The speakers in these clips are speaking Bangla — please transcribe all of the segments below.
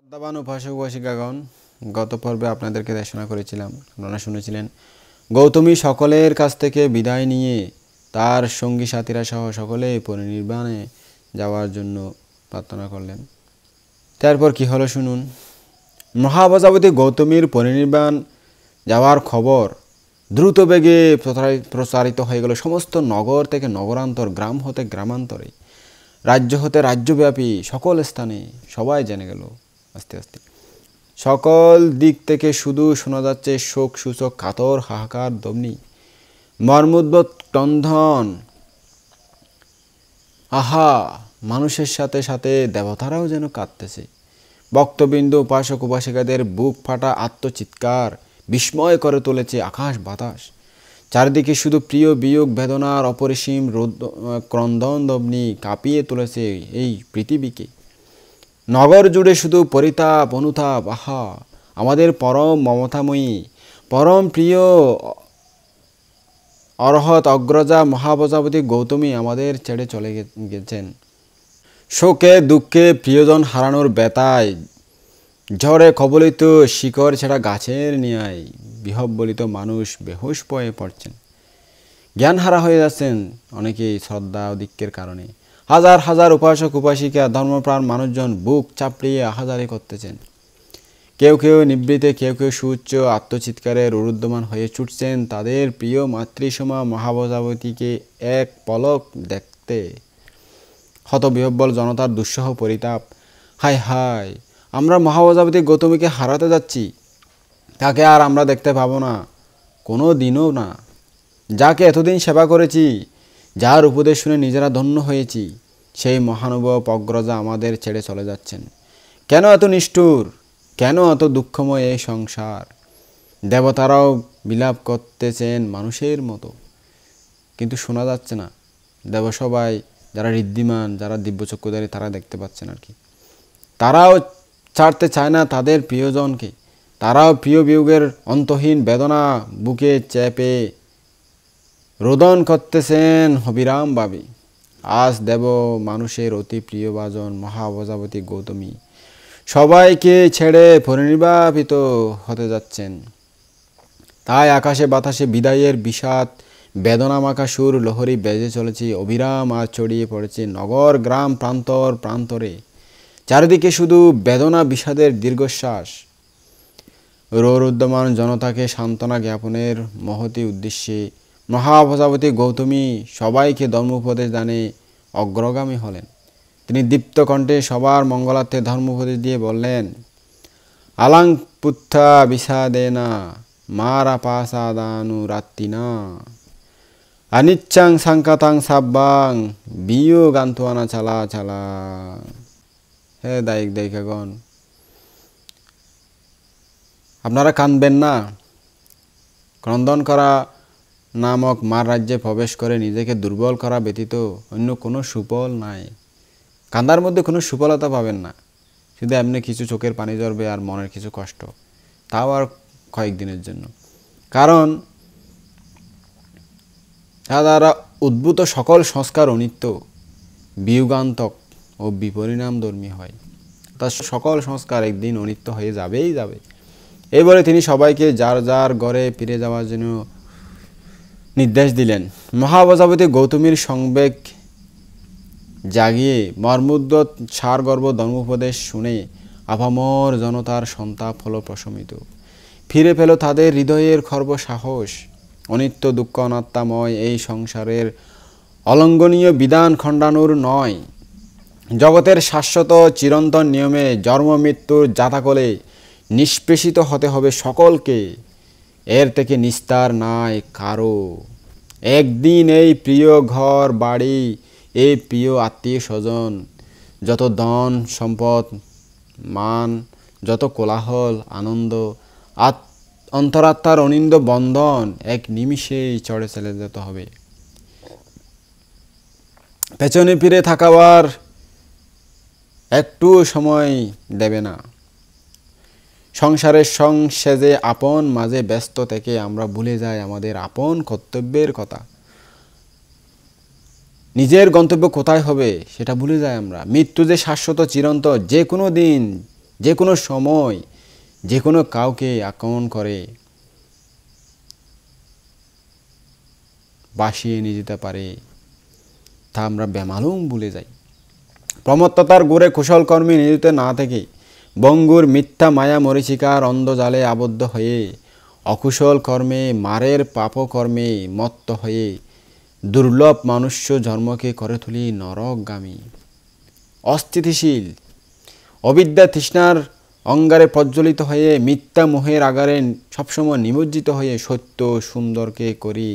শ্রদ্ধাবান উপাসক উপাসিকাগণ, গত পর্বে আপনাদেরকে দেশনা করেছিলাম, আপনারা শুনেছিলেন। গৌতমী সকলের কাছ থেকে বিদায় নিয়ে তার সঙ্গী সাথীরা সহ সকলে পরিনির্বাণে যাওয়ার জন্য প্রার্থনা করলেন। তারপর কি হলো শুনুন। মহাপ্রজাপতি গৌতমীর পরিনির্বাণ যাওয়ার খবর দ্রুত বেগে প্রচারিত হয়ে গেল সমস্ত নগর থেকে নগরান্তর, গ্রাম হতে গ্রামান্তরে, রাজ্য হতে রাজ্যব্যাপী সকল স্থানে সবাই জেনে গেল। আস্তে আস্তে সকল দিক থেকে শুধু শোনা যাচ্ছে শোক সূচক কাতর হাহাকার ধ্বনি, মর্মোদ্ভট ক্রন্দন। আহা, মানুষের সাথে সাথে দেবতারাও যেন কাঁদতেছে। ভক্তবিন্দু উপাসক উপাসিকাদের বুক ফাটা আত্মচিৎকার বিস্ময় করে তুলেছে আকাশ বাতাস। চারিদিকে শুধু প্রিয় বিয়োগ বেদনার অপরিসীম ক্রন্দন ধ্বনি কাঁপিয়ে তুলেছে এই পৃথিবীকে। নগর জুড়ে শুধু পরিতাপ অনুতাপ। আহা, আমাদের পরম মমতাময়ী, পরম প্রিয় অরহত অগ্রজা মহাপ্রজাপতি গৌতমী আমাদের ছেড়ে চলে গেছেন। শোকে দুঃখে প্রিয়জন হারানোর ব্যথায় ঝড়ে কবলিত শিকড় ছেঁড়া গাছের ন্যায় বিহ্বলিত মানুষ বেহুশ হয়ে পড়ছেন, জ্ঞানহারা হয়ে যাচ্ছেন অনেকেই শ্রদ্ধা ও দুঃখের কারণে। হাজার হাজার উপাসক উপাসিকা ধর্মপ্রাণ মানুষজন বুক চাপড়িয়ে আহাজারি করতেছেন। কেউ কেউ নিবৃতে, কেউ কেউ সুউচ্চ আত্মচিৎকারে রুদ্ধমান হয়ে ছুটছেন তাদের প্রিয় মাতৃসমা মহাপ্রজাপতিকে এক পলক দেখতে। হতবিহ্বল জনতার দুঃসহ পরিতাপ। হায় হায়, আমরা মহাপ্রজাপতি গৌতমীকে হারাতে যাচ্ছি। তাকে আর আমরা দেখতে পাবো না, কোনো দিনও না। যাকে এতদিন সেবা করেছি, যার উপদেশ শুনে নিজেরা ধন্য হয়েছি, সেই মহানুভব অগ্রজা আমাদের ছেড়ে চলে যাচ্ছেন। কেন এত নিষ্ঠুর, কেন এত দুঃখময় এই সংসার? দেবতারাও বিলাপ করতেছেন মানুষের মতো, কিন্তু শোনা যাচ্ছে না। দেবসভাই যারা ঋদ্ধিমান, যারা দিব্যচক্ষুধারী, তারা দেখতে পাচ্ছেন আর কি। তারাও ছাড়তে চায় না তাদের প্রিয়জনকে। তারাও প্রিয় বিয়োগের অন্তহীন বেদনা বুকে চেপে রোদন করতেছেন অবিরামভাবে। আজ দেব মানুষের অতি প্রিয়ভাজন মহাপ্রজাপতি গৌতমী সবাইকে ছেড়ে পরিনির্বাপিত হতে যাচ্ছেন। তাই আকাশে বাতাসে বিদায়ের বিষাদ বেদনামাখা সুর লহরী বেজে চলেছে অবিরাম, আর ছড়িয়ে পড়েছে নগর গ্রাম প্রান্তর প্রান্তরে। চারিদিকে শুধু বেদনা বিষাদের দীর্ঘশ্বাস। রোরুদ্ধমান জনতাকে সান্ত্বনা জ্ঞাপনের মহতি উদ্দেশ্যে মহাপ্রজাপতি গৌতমী সবাইকে ধর্মোপদেশ দানে অগ্রগামী হলেন। তিনি দীপ্ত কণ্ঠে সবার মঙ্গলার্থে ধর্মোপদেশ দিয়ে বললেন, আলাং পুত্থা বিষাদেনা মারা পাসাদানু রাত্তিনা অনিচ্ছাং সাংকাতাং সাব্বাং বিয়োগান্তোয়ানা চালা চালা। হে দায়িক দায়িকাগণ, আপনারা কাঁদবেন না। ক্রন্দন করা নামক মার রাজ্যে প্রবেশ করে নিজেকে দুর্বল করা ব্যতীত অন্য কোনো সুফল নাই। কান্দার মধ্যে কোনো সুফলতা পাবেন না, শুধু এমনি কিছু চোখের পানি ঝরবে আর মনের কিছু কষ্ট, তাও আর কয়েকদিনের জন্য। কারণ তা দ্বারা উদ্ভূত সকল সংস্কার অনিত্য, বিয়োগান্তক ও বিপরিণামধর্মী হয়। তার সকল সংস্কার একদিন অনিত্য হয়ে যাবেই যাবে। এই বলে তিনি সবাইকে যার যার ঘরে ফিরে যাওয়ার জন্য নির্দেশ দিলেন। মহাপ্রজাপতি গৌতমীর সংবেগ জাগিয়ে মর্মোদ্যত সারগর্ভ ধর্মোপদেশ শুনে আপামর জনতার সন্তাপ হল প্রশমিত। ফিরে পেল তাদের হৃদয়ের খর্ব সাহস। অনিত্য দুঃখ অনাত্মাময় এই সংসারের অলঙ্ঘনীয় বিধান খণ্ডানোর নয়, জগতের শাশ্বত চিরন্তন নিয়মে জন্ম মৃত্যুর জাতাকলে নিষ্পেষিত হতে হবে সকলকে। এর থেকে নিস্তার নাই কারো। একদিন এই প্রিয় ঘর বাড়ি, এই প্রিয় আত্মীয় স্বজন, যত ধন সম্পদ মান, যত কোলাহল আনন্দ, অন্তরাত্মার অনিন্দ বন্ধন এক নিমিষেই চড়ে চলে যেতে হবে। পেছনে ফিরে থাকাবার একটু সময় দেবে না। সংসারের সংসেজে আপন মাঝে ব্যস্ত থেকে আমরা ভুলে যাই আমাদের আপন কর্তব্যের কথা। নিজের গন্তব্য কোথায় হবে সেটা ভুলে যাই আমরা। মৃত্যু যে শাশ্বত চিরন্তন, যে কোনো দিন যে কোনো সময় যে কোনো কাউকে আক্রমণ করে বাসিয়ে নিয়ে যেতে পারে, তা আমরা বেমালুম ভুলে যাই। প্রমত্ততার গোরে কুশল কর্মে নিয়োজিত না থেকে বঙ্গুর মিথ্যা মায়া মরীচিকার অন্ধজালে আবদ্ধ হয়ে অকুশল কর্মে মারের পাপকর্মে মত্ত হয়ে দুর্লভ মনুষ্য জন্মকে করে তুলি নরকগামী। অস্থিতিশীল অবিদ্যা তৃষ্ণার অঙ্গারে প্রজ্বলিত হয়ে মিথ্যা মোহের আগারে সবসময় নিমজ্জিত হয়ে সত্য সুন্দরকে করি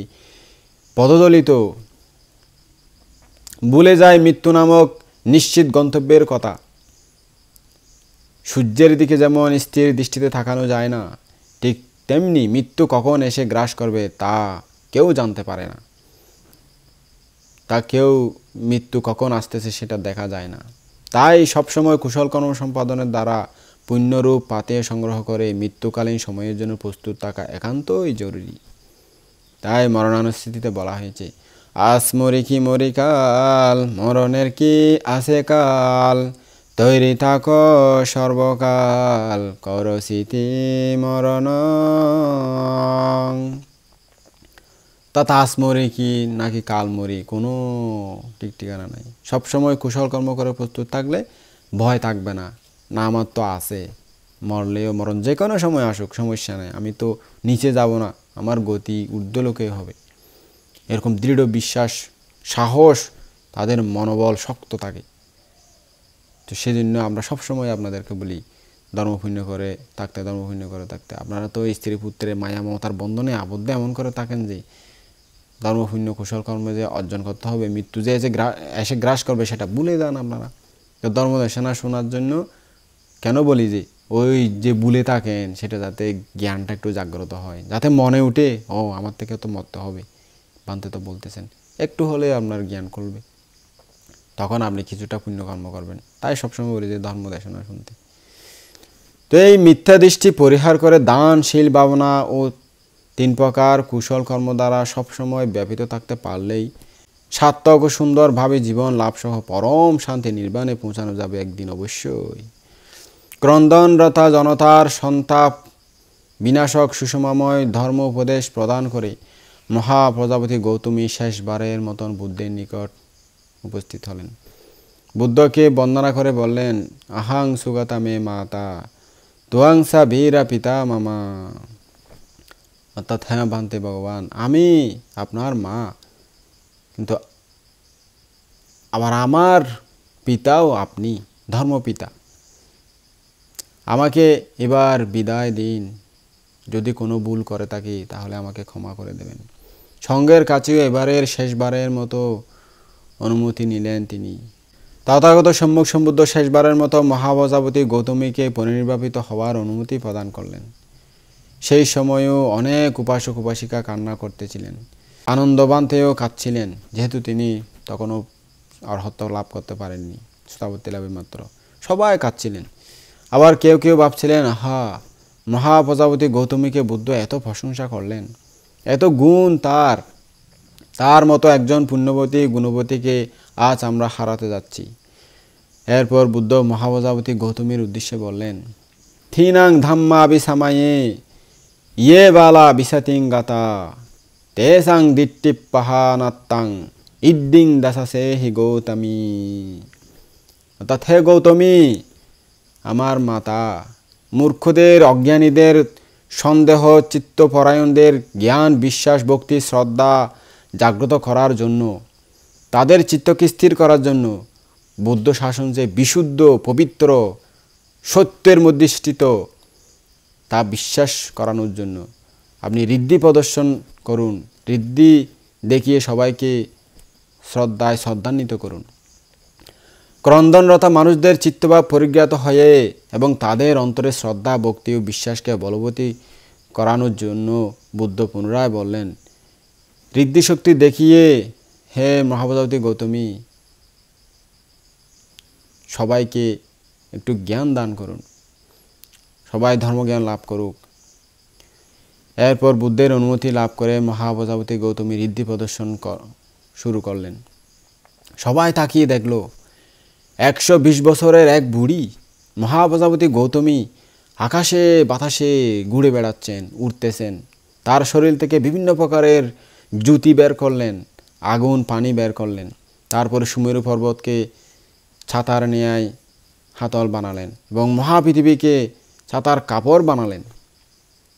পদদলিত, ভুলে যায় মৃত্যু নামক নিশ্চিত গন্তব্যের কথা। সূর্যের দিকে যেমন স্থির দৃষ্টিতে তাকানো যায় না, ঠিক তেমনি মৃত্যু কখন এসে গ্রাস করবে তা কেউ জানতে পারে না। মৃত্যু কখন আসতেছে সেটা দেখা যায় না। তাই সবসময় কুশল কর্ম সম্পাদনের দ্বারা পুণ্যরূপ পাতে সংগ্রহ করে মৃত্যুকালীন সময়ের জন্য প্রস্তুত থাকা একান্তই জরুরি। তাই মরণানুস্থিতিতে বলা হয়েছে, আজ মরি কি মরি কাল, মরণের কি আছে কাল, তৈরি থাক সর্বকাল, কর স্মৃতি মরণ। তা আজ মরি কি নাকি কাল মরি কোনো ঠিক ঠিকানা নাই। সবসময় কুশল কর্ম করে প্রস্তুত থাকলে ভয় থাকবে না। না আমার তো আছে, মরলেও মরণ যে কোনো সময় আসুক সমস্যা নেই, আমি তো নিচে যাব না, আমার গতি ঊর্ধ্বলোকে হবে, এরকম দৃঢ় বিশ্বাস সাহস তাদের মনোবল শক্ত থাকে। তো সেজন্য আমরা সবসময় আপনাদেরকে বলি ধর্মপুণ্য করে থাকতে, ধর্মপুণ্য করে থাকতে। আপনারা তো স্ত্রী পুত্রের মায়া মমতার বন্ধনে আবদ্ধ এমন করে থাকেন যে ধর্মপুণ্য কুশল কর্মে যে অর্জন করতে হবে, মৃত্যু যে এসে গ্রাস করবে সেটা ভুলে যান আপনারা। তো ধর্মদেশনা শোনার জন্য কেন বলি যে ওই যে ভুলে থাকেন সেটা যাতে জ্ঞানটা একটু জাগ্রত হয়, যাতে মনে উঠে ও আমার থেকে তো মরতে হবে, বানতে তো বলতেছেন, একটু হলে আপনার জ্ঞান করবে, তখন আপনি কিছুটা পুণ্যকর্ম করবেন। তাই সবসময় বলি যে ধর্মদেশনা শুনতে। তো এই মিথ্যা দৃষ্টি পরিহার করে দানশীল ভাবনা ও 3 প্রকার কুশল কর্ম দ্বারা সবসময় ব্যাপৃত থাকতে পারলেই সার্থক ও সুন্দরভাবে জীবন লাভসহ পরম শান্তি নির্বাণে পৌঁছানো যাবে একদিন অবশ্যই। ক্রন্দনরতা জনতার সন্তাপ বিনাশক সুষমাময় ধর্ম উপদেশ প্রদান করে মহা প্রজাপতি গৌতমী শেষবারের মতন বুদ্ধের নিকট উপস্থিত হলেন। বুদ্ধকে বন্দনা করে বললেন, আহাং সুগতা মে মাতা তুয়াং সা বীরা পিতা মামা। অর্থাৎ হ্যাঁ ভান্তে ভগবান, আমি আপনার মা, কিন্তু আবার আমার পিতাও আপনি, ধর্মপিতা। আমাকে এবার বিদায় দিন, যদি কোনো ভুল করে থাকি তাহলে আমাকে ক্ষমা করে দেবেন। সঙ্গের কাছেও এবারের শেষবারের মতো অনুমতি নিলেন তিনি। তথাগত সম্মুখ সম্বুদ্ধ শেষবারের মতো মহাপ্রজাপতি গৌতমীকে পরিনির্বাপিত হওয়ার অনুমতি প্রদান করলেন। সেই সময়ও অনেক উপাসক উপাসিকা কান্না করতেছিলেন, আনন্দবান্তেও কাঁদছিলেন, যেহেতু তিনি তখনও অর্হত্ব লাভ করতে পারেননি, শ্রোতাপত্তি লাভের মাত্র। সবাই কাঁদছিলেন। আবার কেউ কেউ ভাবছিলেন, আহা, মহাপ্রজাপতি গৌতমীকে বুদ্ধ এত প্রশংসা করলেন, এত গুণ তার মতো একজন পুণ্যবতী গুণবতীকে আজ আমরা হারাতে যাচ্ছি। এরপর বুদ্ধ মহাপ্রজাপতি গৌতমীর উদ্দেশ্যে বললেন, থিনাং ধাম্মা বিসামায়ে ইয়ে বালা বিসাতিং গাতা তেসাং দিট্টিপাহানাত্তাং ইদ্দিং দাসাসে হি গৌতমী। অর্থাৎ হে গৌতমী, আমার মাতা, মূর্খদের, অজ্ঞানীদের, সন্দেহ চিত্তপরায়ণদের জ্ঞান বিশ্বাস ভক্তি শ্রদ্ধা জাগ্রত করার জন্য, তাদের চিত্তকে স্থির করার জন্য বুদ্ধ শাসন যে বিশুদ্ধ পবিত্র সত্যের মধ্যে স্থিত তা বিশ্বাস করানোর জন্য আপনি ঋদ্ধি প্রদর্শন করুন, ঋদ্ধি দেখিয়ে সবাইকে শ্রদ্ধায় শ্রদ্ধান্বিত করুন। ক্রন্দনরতা মানুষদের চিত্তভাব পরিজ্ঞাত হয়ে এবং তাদের অন্তরে শ্রদ্ধা ভক্তি ও বিশ্বাসকে বলবতী করানোর জন্য বুদ্ধ পুনরায় বললেন, ঋদ্ধি শক্তি দেখিয়ে হে মহাপ্রজাপতি গৌতমী সবাইকে একটু জ্ঞান দান করুন, সবাই ধর্মজ্ঞান লাভ করুক। এরপর বুদ্ধের অনুমতি লাভ করে মহাপ্রজাপতি গৌতমী ঋদ্ধি প্রদর্শন শুরু করলেন। সবাই তাকিয়ে দেখল 120 বছরের এক বুড়ি মহাপ্রজাপতি গৌতমী আকাশে বাতাসে ঘুরে বেড়াচ্ছেন, উড়তেছেন। তার শরীর থেকে বিভিন্ন প্রকারের জ্যোতি বের করলেন, আগুন পানি বের করলেন। তারপরে সুমেরু পর্বতকে ছাতার ন্যায় হাতল বানালেন এবং মহাপৃথিবীকে ছাতার কাপড় বানালেন।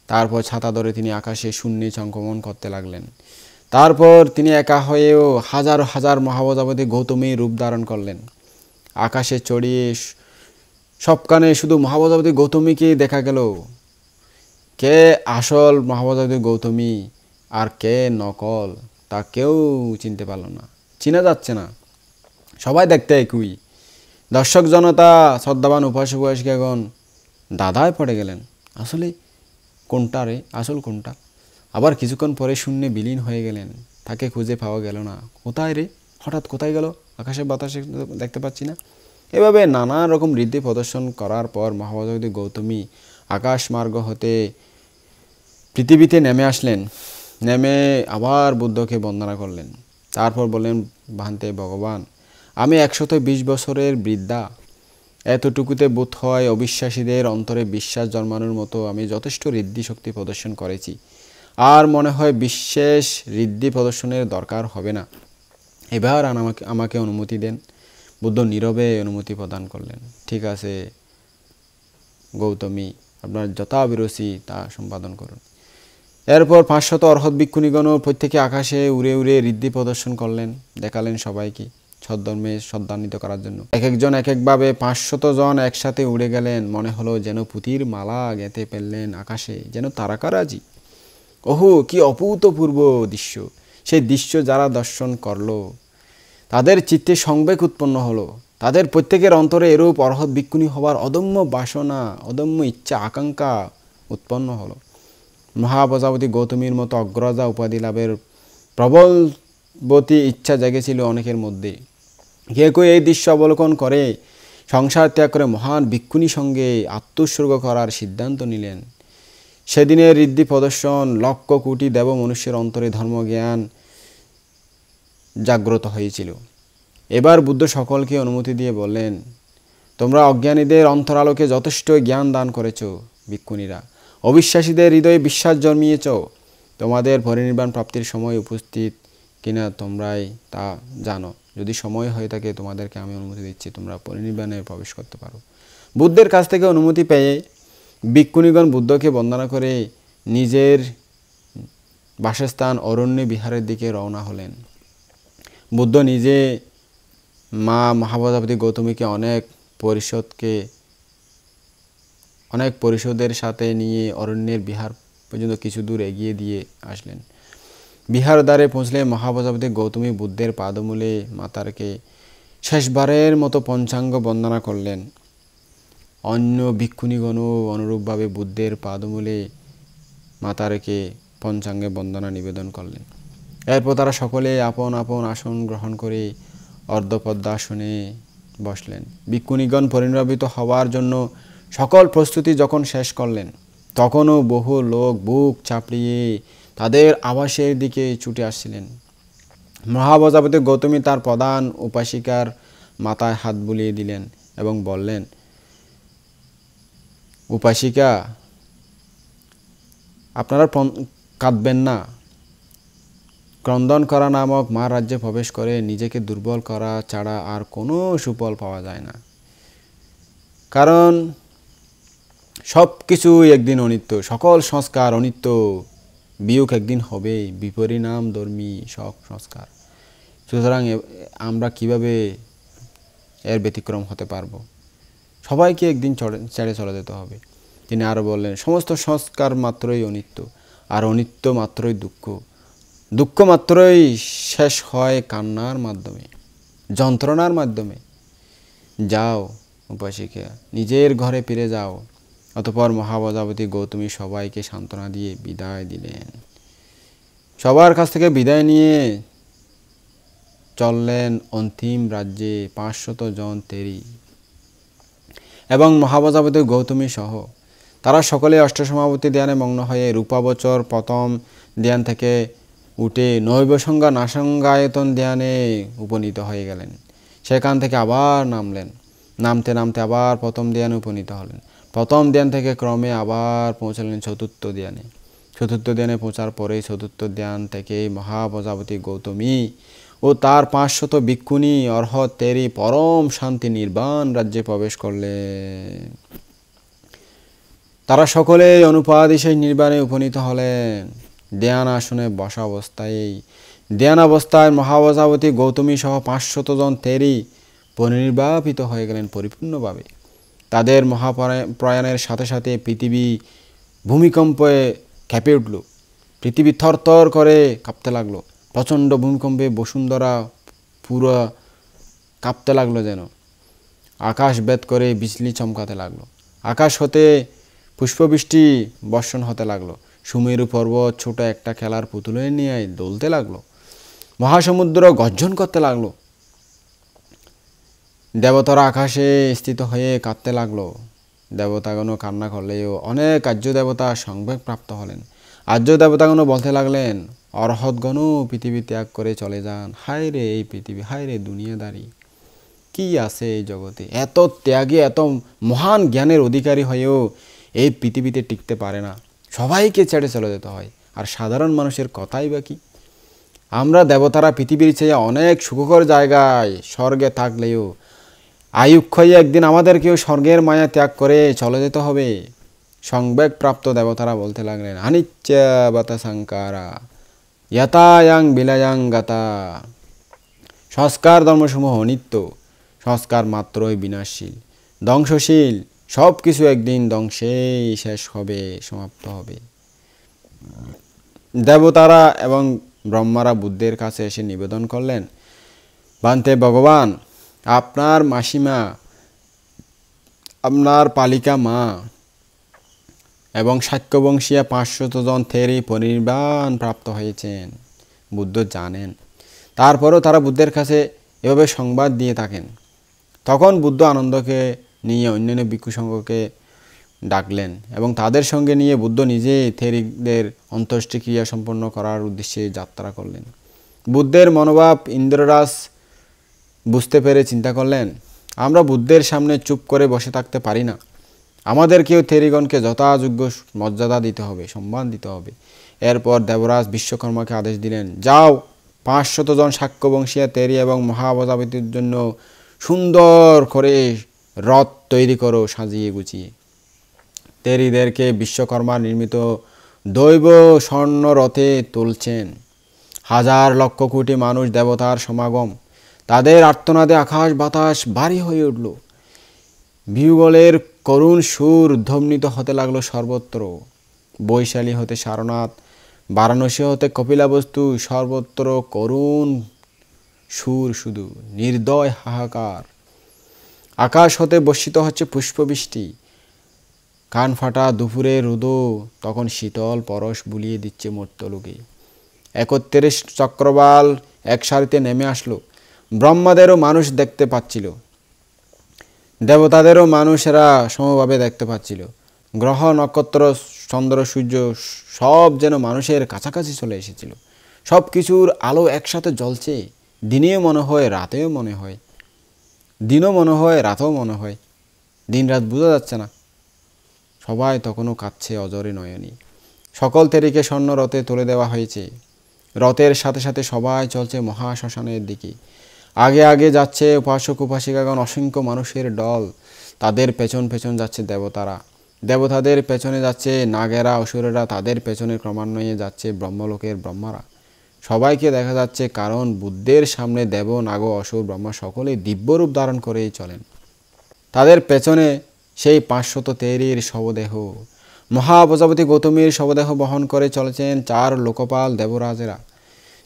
তারপর ছাতা ধরে তিনি আকাশে শূন্যে চঙ্কমন করতে লাগলেন। তারপর তিনি একা হয়েও হাজার হাজার মহাপ্রজাপতি গৌতমীর রূপ ধারণ করলেন। আকাশে চড়িয়ে সবখানে শুধু মহাপ্রজাপতি গৌতমীকে দেখা গেল। কে আসল মহাপ্রজাপতি গৌতমী আর কে নকল তা কেউ চিনতে পারল না, চিনা যাচ্ছে না। সবাই দেখতে একই। দর্শক জনতা, শ্রদ্ধাবান উপাসক উপাসিকাগণ দাদায় পড়ে গেলেন, আসলে কোনটা রে, আসল কোনটা? আবার কিছুক্ষণ পরে শূন্যে বিলীন হয়ে গেলেন, তাকে খুঁজে পাওয়া গেল না। কোথায় রে, হঠাৎ কোথায় গেল? আকাশে বাতাসে দেখতে পাচ্ছি না। এভাবে নানা রকম ঋদ্ধি প্রদর্শন করার পর মহাপ্রজাপতি গৌতমী আকাশ মার্গ হতে পৃথিবীতে নেমে আসলেন। নেমে আবার বুদ্ধকে বন্দনা করলেন। তারপর বললেন, ভান্তে ভগবান, আমি 120 বছরের বৃদ্ধা। এতটুকুতে বোধ হয় অবিশ্বাসীদের অন্তরে বিশ্বাস জন্মানোর মতো আমি যথেষ্ট ঋদ্ধি শক্তি প্রদর্শন করেছি। আর মনে হয় বিশেষ ঋদ্ধি প্রদর্শনের দরকার হবে না। এবার আমাকে অনুমতি দেন। বুদ্ধ নীরবে অনুমতি প্রদান করলেন। ঠিক আছে গৌতমী, আপনার যথাবিরসী তা সম্পাদন করুন। এরপর 500 অর্হৎ ভিক্ষুণীগণও প্রত্যেকে আকাশে উড়ে উড়ে ঋদ্ধি প্রদর্শন করলেন, দেখালেন সবাইকে সদ্ধর্মে শ্রদ্ধান্বিত করার জন্য। এক একজন এক একভাবে 500 জন একসাথে উড়ে গেলেন। মনে হলো যেন পুঁতির মালা গেঁথে ফেললেন আকাশে, যেন তারকারাজি। ওহো, কি অভূতপূর্ব দৃশ্য! সেই দৃশ্য যারা দর্শন করলো তাদের চিত্তে সংবেগ উৎপন্ন হলো। তাদের প্রত্যেকের অন্তরে এরূপ অর্হৎ ভিক্ষুণী হবার অদম্য বাসনা, অদম্য ইচ্ছা আকাঙ্ক্ষা উৎপন্ন হলো। মহাপ্রজাপতি গৌতমীর মতো অগ্রজা উপাধি লাভের প্রবলবতী ইচ্ছা জেগেছিল অনেকের মধ্যে। কেউ কেউ এই দৃশ্য অবলোকন করে সংসার ত্যাগ করে মহান ভিক্ষুণী সঙ্গে আত্মোৎসর্গ করার সিদ্ধান্ত নিলেন। সেদিনের ঋদ্ধি প্রদর্শন লক্ষ কোটি দেব মনুষ্যের অন্তরে ধর্মজ্ঞান জাগ্রত হয়েছিল। এবার বুদ্ধ সকলকে অনুমতি দিয়ে বললেন, তোমরা অজ্ঞানীদের অন্তরালোকে যথেষ্ট জ্ঞান দান করেছ ভিক্ষুণীরা, অবিশ্বাসীদের হৃদয়ে বিশ্বাস জন্মিয়েছ। তোমাদের পরিনির্বাণ প্রাপ্তির সময় উপস্থিত কিনা তোমরাই তা জানো। যদি সময় হয়ে থাকে তোমাদেরকে আমি অনুমতি দিচ্ছি, তোমরা পরিনির্বাণে প্রবেশ করতে পারো। বুদ্ধের কাছ থেকে অনুমতি পেয়ে ভিক্ষুণীগণ বুদ্ধকে বন্দনা করে নিজের বাসস্থান অরণ্য বিহারের দিকে রওনা হলেন। বুদ্ধ নিজে মা মহাপ্রজাপতি গৌতমীকে অনেক পরিষদের সাথে নিয়ে অরণ্যের বিহার পর্যন্ত কিছু দূর এগিয়ে দিয়ে আসলেন। বিহার দ্বারে পৌঁছলে মহাপ্রজাপতি গৌতমী বুদ্ধের পাদমূলে মাতারকে শেষবারের মতো পঞ্চাঙ্গ বন্দনা করলেন। অন্য ভিক্ষুণীগণও অনুরূপভাবে বুদ্ধের পাদমূলে মাতারকে পঞ্চাঙ্গে বন্দনা নিবেদন করলেন। এরপর তারা সকলে আপন আপন আসন গ্রহণ করে অর্ধপদ্মাসনে বসলেন। ভিক্ষুণীগণ পরিনির্বাপিত হওয়ার জন্য সকল প্রস্তুতি যখন শেষ করলেন, তখনও বহু লোক বুক চাপড়িয়ে তাদের আবাসের দিকে ছুটে আসছিলেন। মহাপ্রজাপতি গৌতমী তার প্রধান উপাসিকার মাথায় হাত বুলিয়ে দিলেন এবং বললেন, উপাসিকা, আপনারা কাঁদবেন না। ক্রন্দন করা নামক মা রাজ্যে প্রবেশ করে নিজেকে দুর্বল করা ছাড়া আর কোনো সুফল পাওয়া যায় না। কারণ সব কিছুই একদিন অনিত্য, সকল সংস্কার অনিত্য, বিয়োগ একদিন হবে, বিপরিণাম ধর্মী সব সংস্কার। সুতরাং আমরা কিভাবে এর ব্যতিক্রম হতে পারবো? সবাইকে একদিন ছেড়ে চলে যেতে হবে। তিনি আরও বললেন, সমস্ত সংস্কার মাত্রই অনিত্য, আর অনিত্য মাত্রই দুঃখ, দুঃখ মাত্রই শেষ হয় কান্নার মাধ্যমে, যন্ত্রণার মাধ্যমে। যাও উপাসিকা, নিজের ঘরে ফিরে যাও। অতঃপর মহাপ্রজাপতি গৌতমী সবাইকে সান্ত্বনা দিয়ে বিদায় দিলেন। সবার কাছ থেকে বিদায় নিয়ে চললেন অন্তিম রাজ্যে 500 জন তেরি এবং মহাপ্রজাপতি গৌতমী সহ। তারা সকলে অষ্টসমাপত্তি ধ্যানে মগ্ন হয়ে রূপাবচর প্রথম ধ্যান থেকে উঠে নৈবসঙ্গা নাসাঙ্গায়তন ধ্যানে উপনীত হয়ে গেলেন। সেখান থেকে আবার নামলেন। নামতে নামতে আবার প্রথম ধ্যানে উপনীত হলেন। প্রথম ধ্যান থেকে ক্রমে আবার পৌঁছালেন চতুর্থ ধ্যানে। চতুর্থ ধ্যানে পৌঁছার পরে চতুর্থ ধ্যান থেকে মহাপ্রজাপতি গৌতমী ও তার 500 ভিক্ষুণী অর্হৎ তেরি পরম শান্তি নির্বাণ রাজ্যে প্রবেশ করলেন। তারা সকলেই অনুপাদিশেষ নির্বাণে উপনীত হলেন। ধ্যান আসনে বসা অবস্থায় মহাপ্রজাপতি গৌতমী সহ 500 জন তেরি পরিনির্বাপিত হয়ে গেলেন পরিপূর্ণভাবে। তাদের মহাপ্রয়াণের সাথে সাথে পৃথিবী ভূমিকম্পে কেঁপে উঠল। পৃথিবী থরথর করে কাঁপতে লাগলো। প্রচণ্ড ভূমিকম্পে বসুন্ধরা পুরো কাঁপতে লাগলো, যেন আকাশ ভেদ করে বিজলি চমকাতে লাগলো। আকাশ হতে পুষ্পবৃষ্টি বর্ষণ হতে লাগলো। সুমেরু পর্বত ছোট একটা খেলার পুতুলের নিয়ে দোলতে লাগলো। মহাসমুদ্র গর্জন করতে লাগলো। দেবতারা আকাশে স্থিত হয়ে কাঁদতে লাগলো। দেবতাগণও কান্না করলেও অনেক আর্য দেবতা সংবেগ প্রাপ্ত হলেন। আর্য দেবতাগণও বলতে লাগলেন, অরহৎগণও পৃথিবী ত্যাগ করে চলে যান। হায় রে এই পৃথিবী, হায় রে দুনিয়াদারি, কি আছে এই জগতে? এত ত্যাগী, এত মহান জ্ঞানের অধিকারী হয়েও এই পৃথিবীতে টিকতে পারে না, সবাইকে ছেড়ে চলে যেতে হয়। আর সাধারণ মানুষের কথাই বা কি? আমরা দেবতারা পৃথিবীর চেয়ে অনেক সুখকর জায়গায় স্বর্গে থাকলেও আয়ুক্ষয়ে একদিন আমাদেরকেও স্বর্গের মায়া ত্যাগ করে চলে যেতে হবে। সংবেগ প্রাপ্ত দেবতারা বলতে লাগলেন, অনিচ্ছাবত সংকারা যথায়াং বিলায়াং গাতা। সংস্কার ধর্মসমূহ অনিত্য, সংস্কার মাত্রই বিনাশশীল, ধ্বংসশীল। সব কিছু একদিন ধ্বংসেই শেষ হবে, সমাপ্ত হবে। দেবতারা এবং ব্রহ্মারা বুদ্ধের কাছে এসে নিবেদন করলেন, বান্তে ভগবান, আপনার মাসিমা, আপনার পালিকা মা এবং শাক্যবংশীয় 500 জন থেরি পরিনির্বাণ প্রাপ্ত হয়েছেন, বুদ্ধ জানেন। তারপরও তারা বুদ্ধের কাছে এভাবে সংবাদ দিয়ে থাকেন। তখন বুদ্ধ আনন্দকে নিয়ে অন্যান্য ভিক্ষু সংঘকে ডাকলেন এবং তাদের সঙ্গে নিয়ে বুদ্ধ নিজে থেরিদের অন্ত্যেষ্টিক্রিয়া সম্পন্ন করার উদ্দেশ্যে যাত্রা করলেন। বুদ্ধের মনোভাব ইন্দ্ররাজ বুঝতে পেরে চিন্তা করলেন, আমরা বুদ্ধের সামনে চুপ করে বসে থাকতে পারি না। আমাদেরকেও থেরিগণকে যথাযোগ্য মর্যাদা দিতে হবে, সম্মান দিতে হবে। এরপর দেবরাজ বিশ্বকর্মাকে আদেশ দিলেন, যাও 500 জন শাক্যবংশীয় তেরি এবং মহাপ্রজাপতির জন্য সুন্দর করে রথ তৈরি করো, সাজিয়ে গুছিয়ে। তেরিদেরকে বিশ্বকর্মা নির্মিত দৈব স্বর্ণ রথে তুলছেন। হাজার লক্ষ কোটি মানুষ দেবতার সমাগম। তাদের আর্তনাদে আকাশ বাতাস ভারী হয়ে উঠল। বিহুগলের করুণ সুর ধ্বনিত হতে লাগলো সর্বত্র। বৈশালী হতে সারনাথ, বারাণসী হতে কপিলাবস্তু, সর্বত্র করুণ সুর, শুধু নির্দয় হাহাকার। আকাশ হতে বর্ষিত হচ্ছে পুষ্পবৃষ্টি। কান ফাটা দুপুরে রোদও তখন শীতল পরশ বুলিয়ে দিচ্ছে মর্ত্যলোকে। 31 চক্রবাল এক সারিতে নেমে আসলো। ব্রহ্মাদেরও মানুষ দেখতে পাচ্ছিল, দেবতাদেরও মানুষেরা সমভাবে দেখতে পাচ্ছিল। গ্রহ নক্ষত্র চন্দ্র সূর্য সব যেন মানুষের কাছাকাছি চলে এসেছিল। সব কিছুর আলো একসাথে জ্বলছে। দিনেও মনে হয়, রাতেও মনে হয়, দিনও মনে হয়, রাতেও মনে হয়। দিন রাত বোঝা যাচ্ছে না। সবাই তখনও কাঁদছে অজরে নয়নী। সকল তেরিকে স্বর্ণ রথে তুলে দেওয়া হয়েছে। রথের সাথে সাথে সবাই চলছে মহাশ্মশানের দিকে। আগে আগে যাচ্ছে উপাসক উপাসিকাগণ, অসংখ্য মানুষের দল। তাদের পেছন পেছন যাচ্ছে দেবতারা, দেবতাদের পেছনে যাচ্ছে নাগেরা অসুরেরা, তাদের পেছনে ক্রমান্বয়ে যাচ্ছে ব্রহ্মলোকের ব্রহ্মারা। সবাইকে দেখা যাচ্ছে, কারণ বুদ্ধের সামনে দেব নাগ অসুর ব্রহ্মা সকলেই দিব্যরূপ ধারণ করেই চলেন। তাদের পেছনে সেই 500 তেরির শবদেহ। মহাপ্রজাপতি গৌতমীর শবদেহ বহন করে চলেছেন 4 লোকপাল দেবরাজেরা।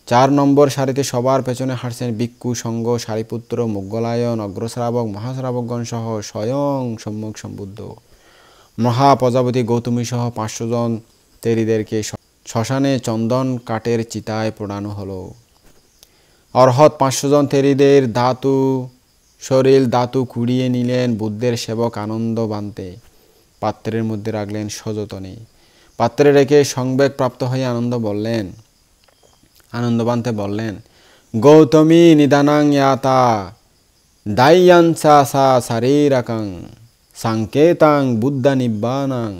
4 নম্বর সারিতে সবার পেছনে হাঁটছেন ভিক্ষু সংঘ, সারিপুত্র, মোগলায়ন, অগ্রশ্রাবক, মহাশ্রাবকগণ সহ স্বয়ং সম্যক সম্বুদ্ধ। মহাপ্রজাপতি গৌতমী সহ 500 জন তেরিদেরকে শ্মশানে চন্দন কাঠের চিতায় পোড়ানো হলো। অর্হৎ 500 জন তেরিদের শরীর ধাতু কুড়িয়ে নিলেন বুদ্ধের সেবক আনন্দ বান্তে। পাত্রের মধ্যে রাখলেন সযতনে। পাত্রে রেখে সংবেগ প্রাপ্ত হয়ে আনন্দ বান্তে বললেন, গৌতমী নিদানাং ইয়াতা দাইয়াঞ্চা সা শারীরাকাং সাংকেতাং বুদ্ধ নিব্বানাং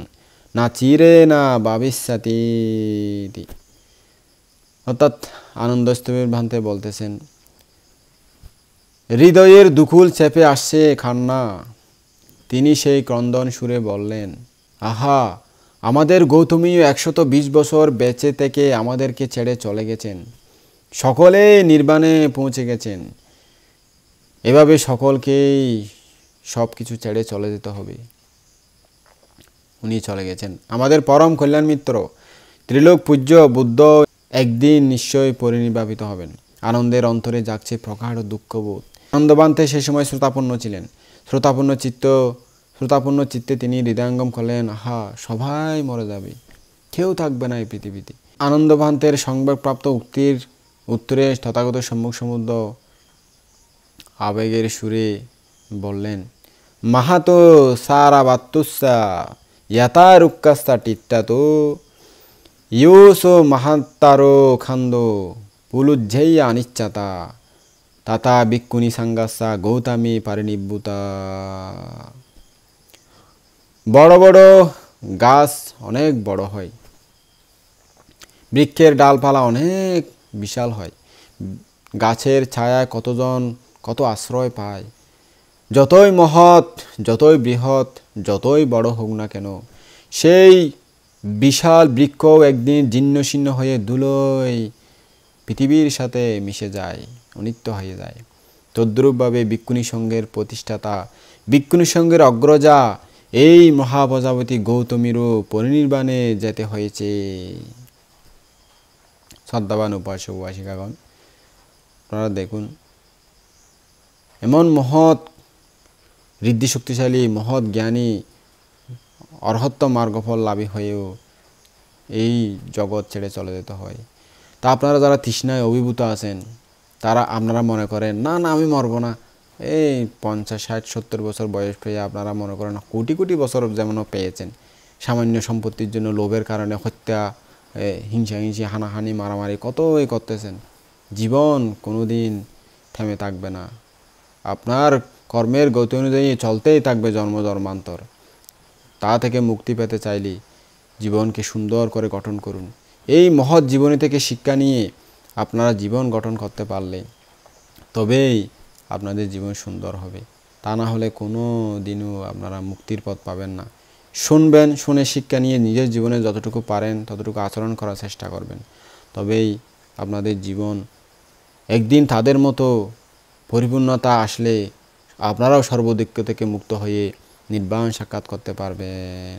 না চিরে না ভবিষ্যতি। অর্থাৎ আনন্দস্তবীর ভান্তে বলতেছেন, হৃদয়ের দুকুল চেপে আসছে খান্না। তিনি সেই ক্রন্দন সুরে বললেন, আহা, আমাদের গৌতমীও 120 বছর বেঁচে থেকে আমাদেরকে ছেড়ে চলে গেছেন। সকলে নির্বাণে পৌঁছে গেছেন। এভাবে সকলকেই সব কিছু ছেড়ে চলে যেতে হবে। উনি চলে গেছেন, আমাদের পরম কল্যাণ মিত্র ত্রিলোক পূজ্য বুদ্ধ একদিন নিশ্চয়ই পরিনির্বাপিত হবেন। আনন্দের অন্তরে জাগছে প্রগাঢ় দুঃখবোধ। আনন্দবান্তে সে সময় শ্রোতাপন্ন ছিলেন। শ্রোতাপন্ন চিত্তে তিনি হৃদয়ঙ্গম করলেন, আহা, সবাই মরে যাবে, কেউ থাকবে না এই পৃথিবীতে। আনন্দবান্তের সংবাদপ্রাপ্ত উক্তির উত্তরে তথাগত সম্মুখ সমুদ্র আবেগের সুরে বললেন, মাহাতো সারা বাত্তুসা ইয়াতা রুক্কাস্তা টিট্টাতো ইয়োসো মাহাত্তারো খান্দো পুলুজ্জেয়া অনিচ্ছাতা তাতা বিক্ষুনি সাঙ্গাসা গৌতামী পারিনিব্বুতা। বড় বড় গাছ অনেক বড় হয়, বৃক্ষের ডালপালা অনেক বিশাল হয়, গাছের ছায়ায় কতজন কত আশ্রয় পায়। যতই মহৎ, যতই বৃহৎ, যতই বড় হোক না কেন, সেই বিশাল বৃক্ষও একদিন জীর্ণশীর্ণ হয়ে ধুলোয় পৃথিবীর সাথে মিশে যায়, অনিত্য হয়ে যায়। তদ্রূপভাবে ভিক্ষুণী সংঘের প্রতিষ্ঠাতা, ভিক্ষুণী সংঘের অগ্রজা এই মহাপ্রজাপতি গৌতমীরও পরিনির্বাণে যেতে হয়েছে। শ্রদ্ধাবান উপাসক উপাসিকাগণ, আপনারা দেখুন, এমন মহৎ ঋদ্ধি শক্তিশালী মহৎ জ্ঞানী অরহত্ত মার্গফল লাভী হয়েও এই জগৎ ছেড়ে চলে যেতে হয়। তা আপনারা যারা তৃষ্ণায় অভিভূত আছেন, তারা আপনারা মনে করেন না না আমি মরব না, এই 50, 60, 70 বছর বয়স পেয়ে আপনারা মনে করেন কোটি কোটি বছর যেমন পেয়েছেন, সামান্য সম্পত্তির জন্য লোভের কারণে হত্যা, হিংসাহিংসি, হানাহানি, মারামারি কতই করতেছেন। জীবন কোনোদিন থেমে থাকবে না, আপনার কর্মের গতি অনুযায়ী চলতেই থাকবে জন্ম জন্মান্তর। তা থেকে মুক্তি পেতে চাইলে জীবনকে সুন্দর করে গঠন করুন। এই মহৎ জীবনী থেকে শিক্ষা নিয়ে আপনারা জীবন গঠন করতে পারলে তবেই আপনাদের জীবন সুন্দর হবে। তা না হলে কোনো দিনও আপনারা মুক্তির পথ পাবেন না। শুনবেন, শুনে শিক্ষা নিয়ে নিজের জীবনে যতটুকু পারেন ততটুকু আচরণ করার চেষ্টা করবেন, তবেই আপনাদের জীবন একদিন তাদের মতো পরিপূর্ণতা আসলে আপনারাও সর্বদিক থেকে মুক্ত হয়ে নির্বাণ সাক্ষাৎ করতে পারবেন।